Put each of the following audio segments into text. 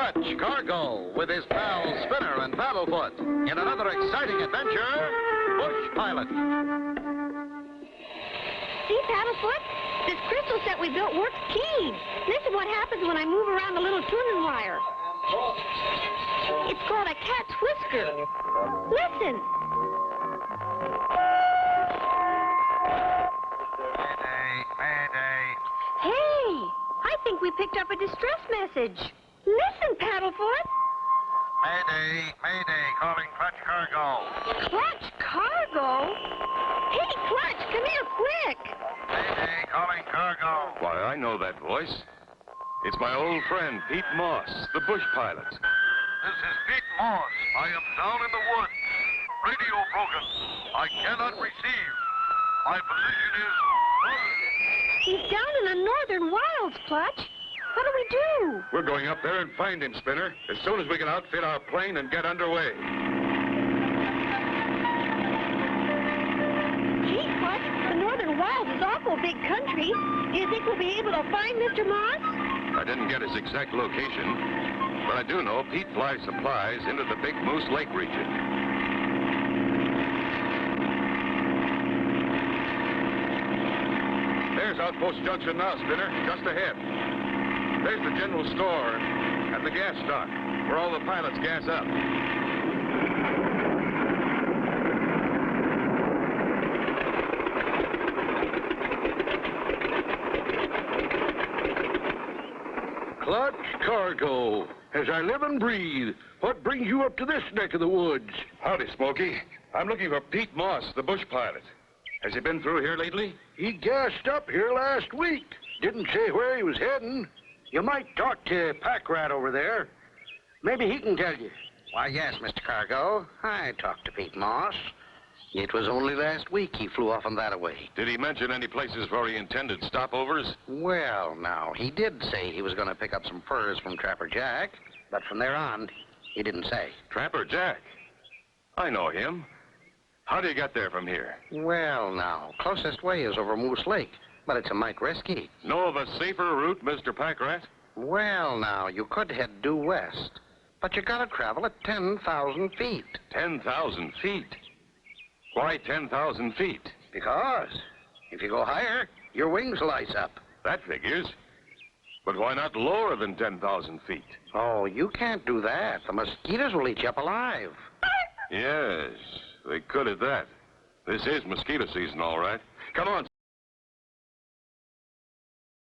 Clutch Cargo with his pals Spinner and Paddlefoot in another exciting adventure, Bush Pilot. See, Paddlefoot? This crystal set we built works keen. Listen what happens when I move around the little tuning wire. It's called a cat's whisker. Listen. Mayday, mayday. Hey, I think we picked up a distress message. Listen, Paddlefoot. Mayday, mayday, calling Clutch Cargo. Clutch Cargo? Hey, Clutch, come here quick. Mayday, calling cargo. Why, I know that voice. It's my old friend, Pete Moss, the bush pilot. This is Pete Moss. I am down in the woods. Radio broken. I cannot receive. My position is... He's down in the northern wilds, Clutch. What do we do? We're going up there and find him, Spinner, as soon as we can outfit our plane and get underway. Gee, Clutch, the northern wilds is awful big country. Do you think we'll be able to find Mr. Moss? I didn't get his exact location, but I do know Pete flies supplies into the Big Moose Lake region. There's Outpost Junction now, Spinner, just ahead. There's the general store and the gas dock, where all the pilots gas up. Clutch Cargo. As I live and breathe, what brings you up to this neck of the woods? Howdy, Smokey. I'm looking for Pete Moss, the bush pilot. Has he been through here lately? He gassed up here last week. Didn't say where he was heading. You might talk to Pack Rat over there. Maybe he can tell you. Why, yes, Mr. Cargo. I talked to Pete Moss. It was only last week he flew off on that away. Did he mention any places where he intended stopovers? Well, now, he did say he was going to pick up some furs from Trapper Jack, but from there on, he didn't say. Trapper Jack? I know him. How do you get there from here? Well, now, closest way is over Moose Lake, but it's a mite risky. Know of a safer route, Mr. Packrat? Well, now, you could head due west, but you gotta travel at 10,000 feet. 10,000 feet? Why 10,000 feet? Because if you go higher, your wings lice up. That figures. But why not lower than 10,000 feet? Oh, you can't do that. The mosquitoes will eat you up alive. Yes, they could at that. This is mosquito season, all right. Come on,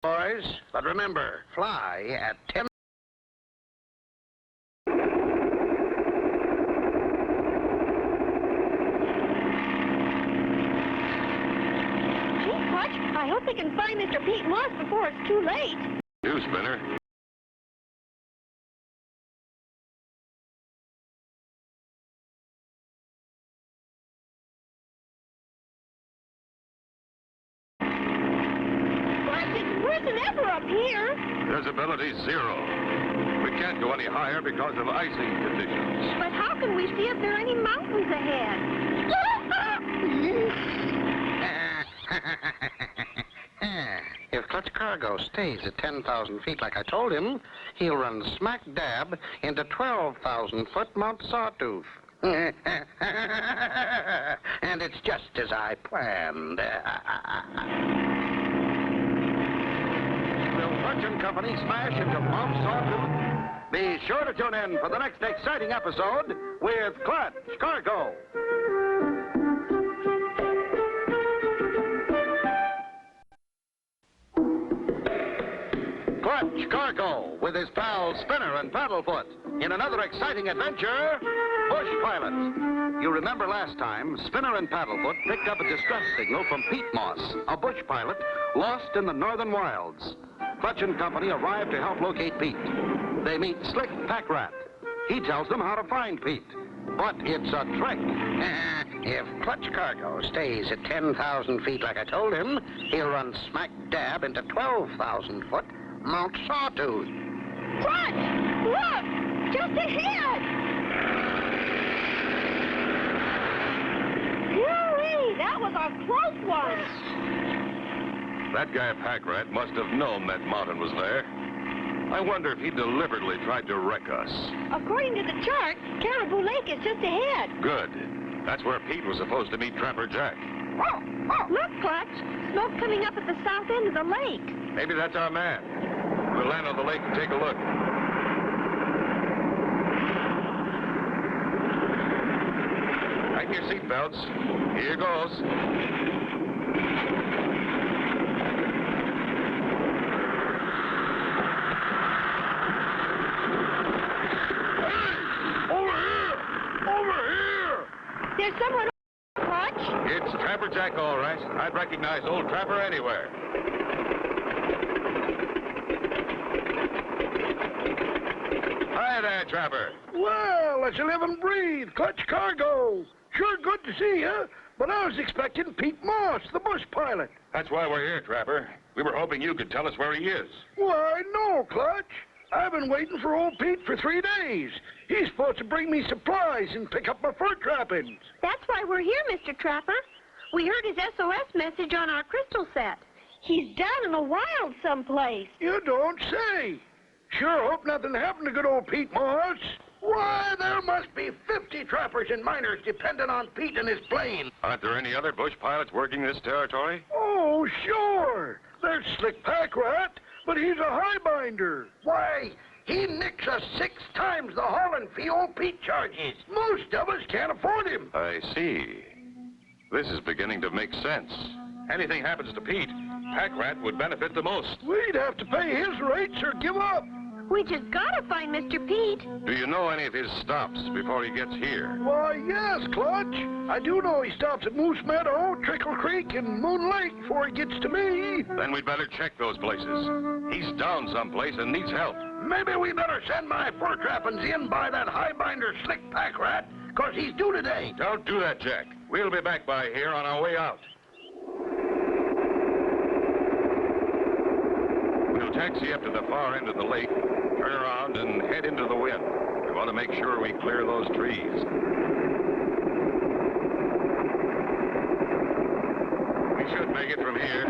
boys. But remember, fly at 10. I hope we can find Mr. Pete Moss before it's too late. You, Spinner. But it's worse than ever up here. Visibility 0. We can't go any higher because of icing conditions. But how can we see if there are any mountains ahead? If Clutch Cargo stays at 10,000 feet like I told him, he'll run smack dab into 12,000-foot Mount Sawtooth. And it's just as I planned. Will Clutch and Company smash into Mount Sawtooth? Be sure to tune in for the next exciting episode with Clutch Cargo. Clutch Cargo with his pals Spinner and Paddlefoot in another exciting adventure, Bush Pilot. You remember last time, Spinner and Paddlefoot picked up a distress signal from Pete Moss, a bush pilot lost in the northern wilds. Clutch and Company arrived to help locate Pete. They meet Slick Pack Rat. He tells them how to find Pete. But it's a trick. If Clutch Cargo stays at 10,000 feet like I told him, he'll run smack dab into 12,000-foot Mount Sawtooth. Clutch! Look! Just ahead! Whee! That was a close one! That guy Packrat must have known that mountain was there. I wonder if he deliberately tried to wreck us. According to the chart, Caribou Lake is just ahead. Good. That's where Pete was supposed to meet Trapper Jack. Look, Clutch. Smoke coming up at the south end of the lake. Maybe that's our man. We'll land on the lake and take a look. Tighten your seatbelts. Here goes. There's someone Clutch. It's Trapper Jack, all right. I'd recognize old Trapper anywhere. Hi there, Trapper. Well, let's live and breathe. Clutch Cargo. Sure good to see you, but I was expecting Pete Moss, the bush pilot. That's why we're here, Trapper. We were hoping you could tell us where he is. Why, no, Clutch. I've been waiting for old Pete for 3 days. He's supposed to bring me supplies and pick up my fur trappings. That's why we're here, Mr. Trapper. We heard his SOS message on our crystal set. He's down in the wild someplace. You don't say. Sure hope nothing happened to good old Pete Moss. Why, there must be 50 trappers and miners dependent on Pete and his plane. Aren't there any other bush pilots working this territory? Oh, sure. There's Slick Pack Rat, but he's a highbinder. Why, he nicks us 6 times the hauling fee old Pete charges. Most of us can't afford him. I see. This is beginning to make sense. Anything happens to Pete, Pack Rat would benefit the most. We'd have to pay his rates or give up. We just gotta find Mr. Pete. Do you know any of his stops before he gets here? Why, yes, Clutch. I do know he stops at Moose Meadow, Trickle Creek, and Moon Lake before he gets to me. Then we'd better check those places. He's down someplace and needs help. Maybe we better send my fur trappings in by that highbinder Slick Pack Rat, 'cause he's due today. Don't do that, Jack. We'll be back by here on our way out. We'll taxi up to the far end of the lake, turn around, and head into the wind. We want to make sure we clear those trees. We should make it from here.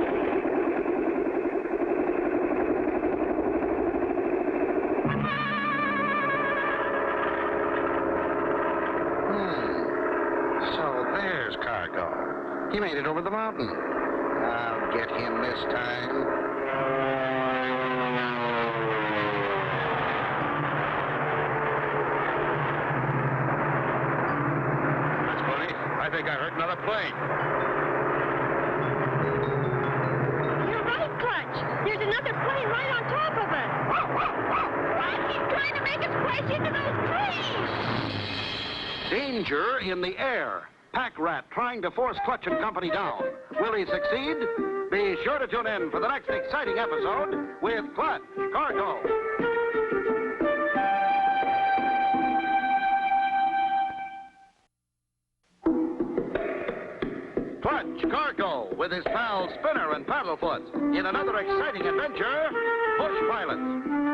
So there's Cargo. He made it over the mountain. I'll get him this time. I think I heard another plane. You're right, Clutch. There's another plane right on top of us. He's trying to make us crash into those trees. Danger in the air. Pack Rat trying to force Clutch and Company down. Will he succeed? Be sure to tune in for the next exciting episode with Clutch Cargo. Clutch Cargo with his pals Spinner and Paddlefoot in another exciting adventure, Bush Pilots.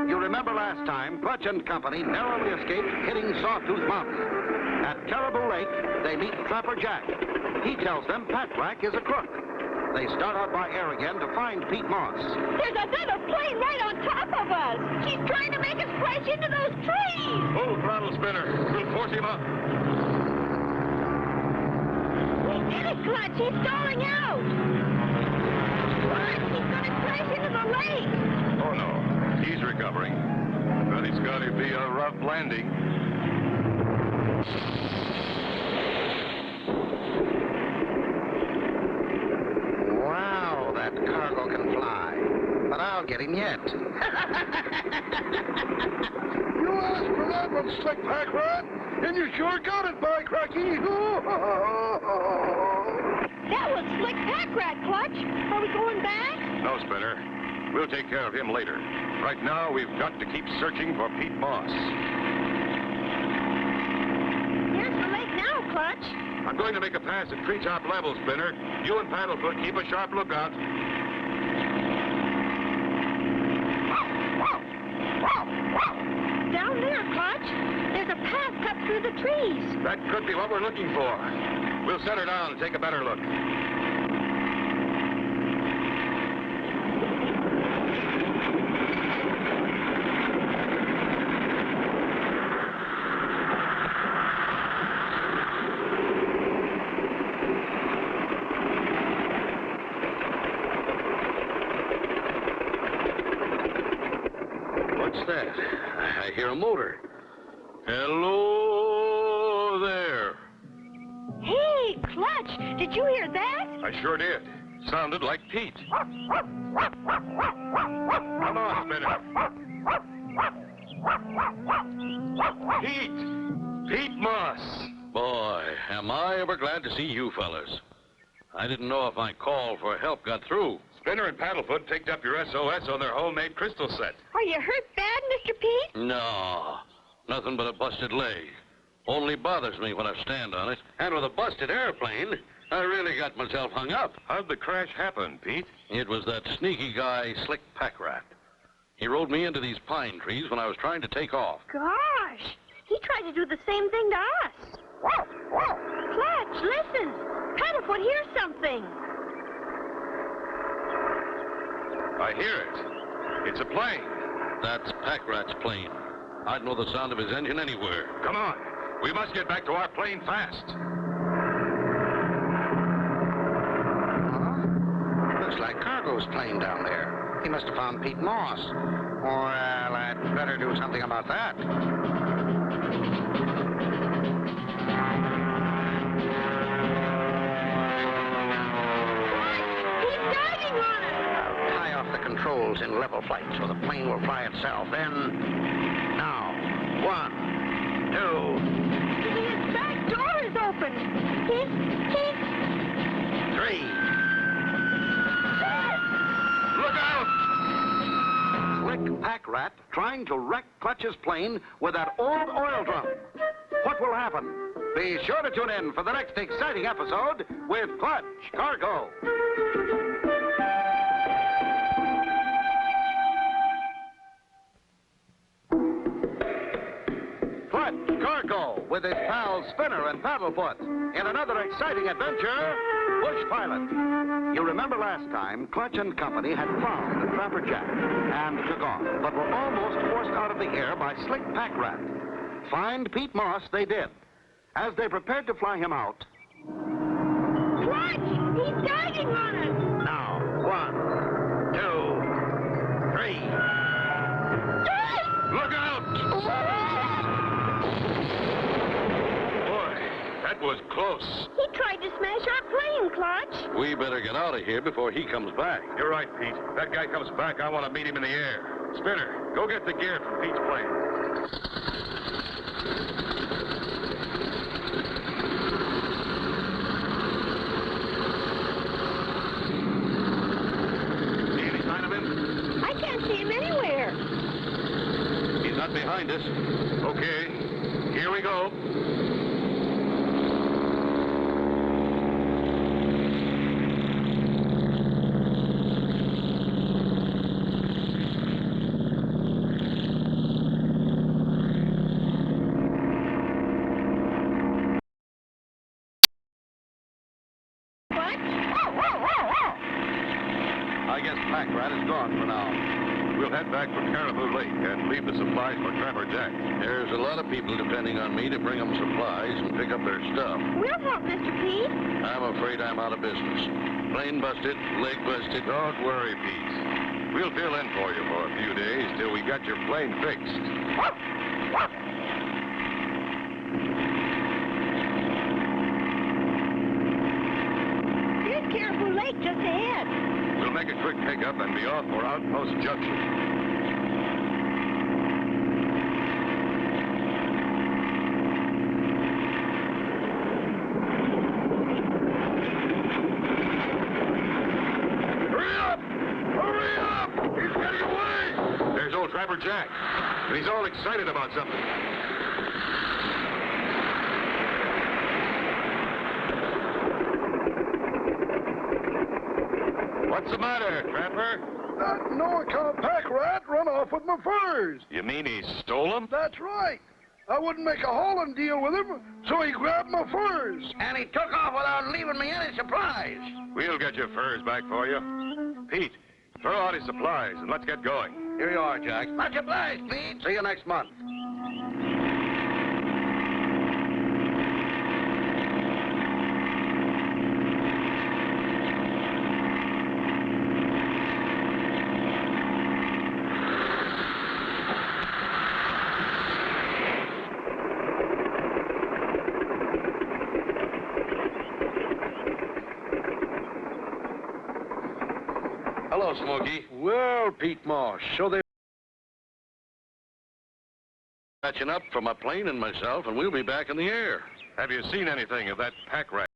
You remember last time, Clutch and Company narrowly escaped hitting Sawtooth Mountain. At Caribou Lake, they meet Trapper Jack. He tells them Pack Rat is a crook. They start out by air again to find Pete Moss. There's another plane right on top of us. He's trying to make us crash into those trees. Full throttle, Spinner. We'll force him up. Get it, Clutch. He's stalling out. Clutch, he's going to crash into the lake. Oh, no. He's recovering. But it's going to be a rough landing. Wow, that Cargo can fly. But I'll get him yet. You asked for that one, Slick Pack Rat, and you sure got it, by cracky. That was Slick Pack Rat, Clutch. Are we going back? No, Spinner. We'll take care of him later. Right now, we've got to keep searching for Pete Moss. Here's the lake now, Clutch. I'm going to make a pass at treetop level, Spinner. You and Paddlefoot keep a sharp lookout. Down there, Clutch. There's a path cut through the trees. That could be what we're looking for. We'll set her down and take a better look. What's that? I hear a motor. Hello there. Hey, Clutch, did you hear that? I sure did. Sounded like Pete. Come on, Spinner. Pete! Pete Moss! Boy, am I ever glad to see you fellas. I didn't know if my call for help got through. Spinner and Paddlefoot picked up your SOS on their homemade crystal set. Are you hurt bad, Mr. Pete? No, nothing but a busted leg. Only bothers me when I stand on it. And with a busted airplane, I really got myself hung up. How'd the crash happen, Pete? It was that sneaky guy, Slick Pack Rat. He rode me into these pine trees when I was trying to take off. Gosh, he tried to do the same thing to us. Clutch, listen. Paddlefoot hears something. I hear it. It's a plane. That's Pack Rat's plane. I'd know the sound of his engine anywhere. Come on. We must get back to our plane fast. Looks like Cargo's plane down there. He must have found Pete Moss. Well, I'd better do something about that. He's diving on us. I'll tie off the controls in level flight so the plane will fly itself. Then, now, 1, 2, His back door is open. He's... 3. Look out! Slick Pack Rat trying to wreck Clutch's plane with that old oil drum. What will happen? Be sure to tune in for the next exciting episode with Clutch Cargo. Clutch Cargo with his pals Spinner and Paddlefoot in another exciting adventure, Bush Pilot. You remember last time, Clutch and Company had found the Trapper Jack and took off, but were almost forced out of the air by Slick Pack Rat. Find Pete Moss they did. As they prepared to fly him out, Clutch, he's diving on us. Now, 1, 2, 3. Look out! Boy, that was close. He tried to smash our plane, Clutch. We better get out of here before he comes back. You're right, Pete. If that guy comes back, I want to meet him in the air. Spinner, go get the gear from Pete's plane. See any sign of him? I can't see him anywhere. He's not behind us. Okay, here we go. I guess Pack Rat is gone for now. We'll head back for Caribou Lake and leave the supplies for Trapper Jack. There's a lot of people depending on me to bring them supplies and pick up their stuff. We'll help, Mr. Pete. I'm afraid I'm out of business. Plane busted, leg busted. Don't worry, Pete. We'll fill in for you for a few days till we got your plane fixed. Here's Caribou Lake just ahead. We'll make a quick pickup and be off for Outpost Junction. Hurry up! Hurry up! He's getting away! There's old Trapper Jack, and he's all excited about something. What's the matter, Trapper? That no-account pack rat run off with my furs. You mean he stole them? That's right. I wouldn't make a hauling deal with him, so he grabbed my furs. And he took off without leaving me any supplies. We'll get your furs back for you. Pete, throw out his supplies and let's get going. here you are, Jack. Much obliged, Pete. See you next month. Hello, Smokey. Well, Pete Moss, so they... Catching up from a plane and myself, and we'll be back in the air. Have you seen anything of that pack rat?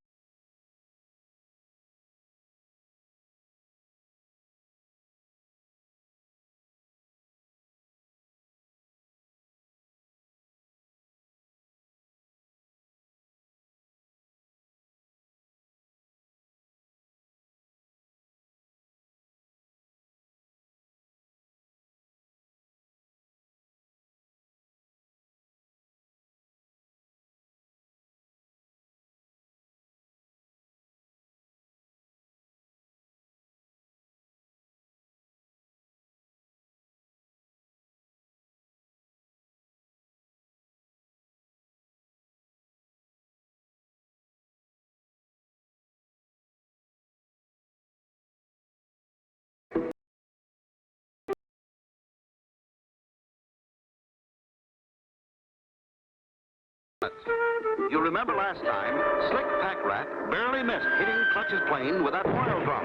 You remember last time, Slick Pack Rat barely missed hitting Clutch's plane with that oil drum.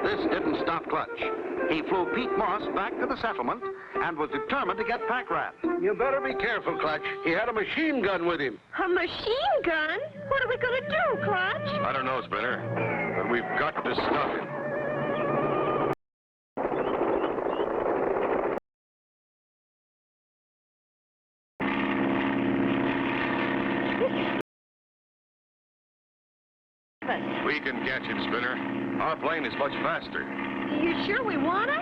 This didn't stop Clutch. He flew Pete Moss back to the settlement and was determined to get Pack Rat. You better be careful, Clutch. He had a machine gun with him. A machine gun? What are we going to do, Clutch? I don't know, Spinner, but we've got to stop him. We can catch him, Spinner. Our plane is much faster. You sure we want to?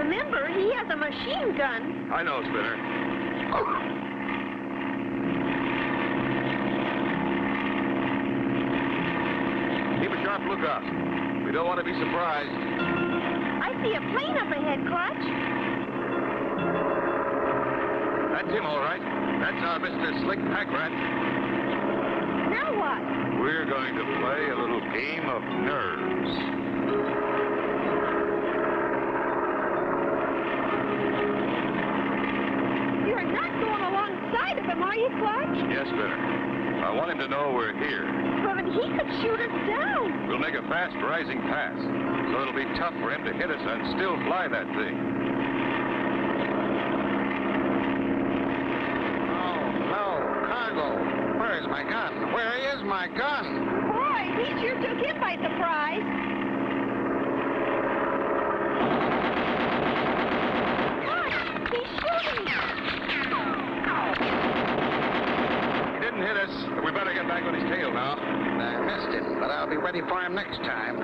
Remember, he has a machine gun. I know, Spinner. Keep a sharp lookout. We don't want to be surprised. I see a plane up ahead, Clutch. That's him, all right. That's our Mr. Slick Pack Rat. Now what? We're going to play a little game of nerves. You're not going alongside of him, are you, Clutch? Yes, Spinner. I want him to know we're here. But he could shoot us down. We'll make a fast rising pass, so it'll be tough for him to hit us and still fly that thing. Oh, no. Cargo. Where's my gun? Where is my gun? Boy, he sure took him by surprise. Clutch, he's shooting. He didn't hit us, but we better get back on his tail now. I missed him, but I'll be ready for him next time.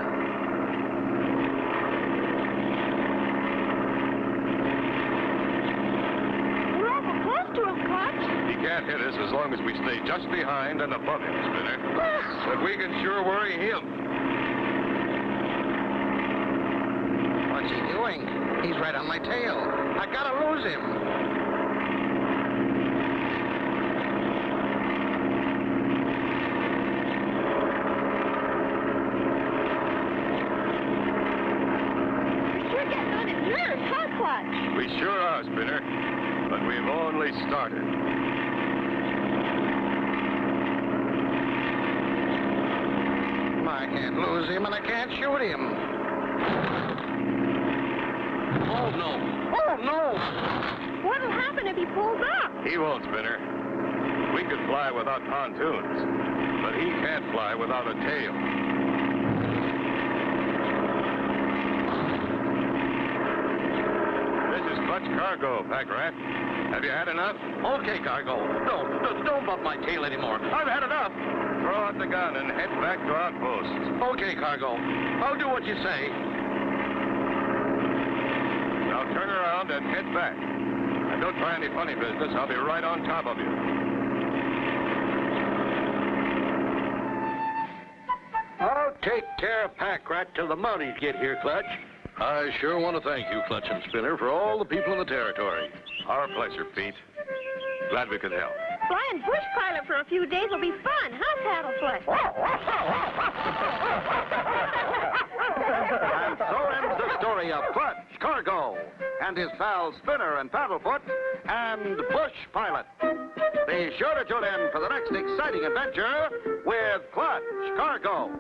We're awful close to him, Clutch. He can't hit us as long as we stay just behind and above him, Spinner. But we can sure worry him. What's he doing? He's right on my tail. I gotta lose him. You're sure getting on his nerves, huh, Clutch? We sure are, Spinner. But we've only started. I can't lose him and I can't shoot him. Oh, no. Oh, no! What'll happen if he pulls up? He won't, Spinner. We could fly without pontoons, but he can't fly without a tail. This is Clutch Cargo, Pack Rat. Have you had enough? Okay, Cargo. Don't bump my tail anymore. I've had enough. Throw out the gun and head back to outposts. Okay, Cargo. I'll do what you say. Now turn around and head back. And don't try any funny business. I'll be right on top of you. I'll take care of Pack Rat till the Mounties get here, Clutch. I sure want to thank you, Clutch and Spinner, for all the people in the territory. Our pleasure, Pete. Glad we could help. Flying bush pilot for a few days will be fun, huh, Paddleflesh? And so ends the story of Clutch, Cargo, and his pals Spinner and Paddlefoot, and Bush Pilot. Be sure to tune in for the next exciting adventure with Clutch, Cargo.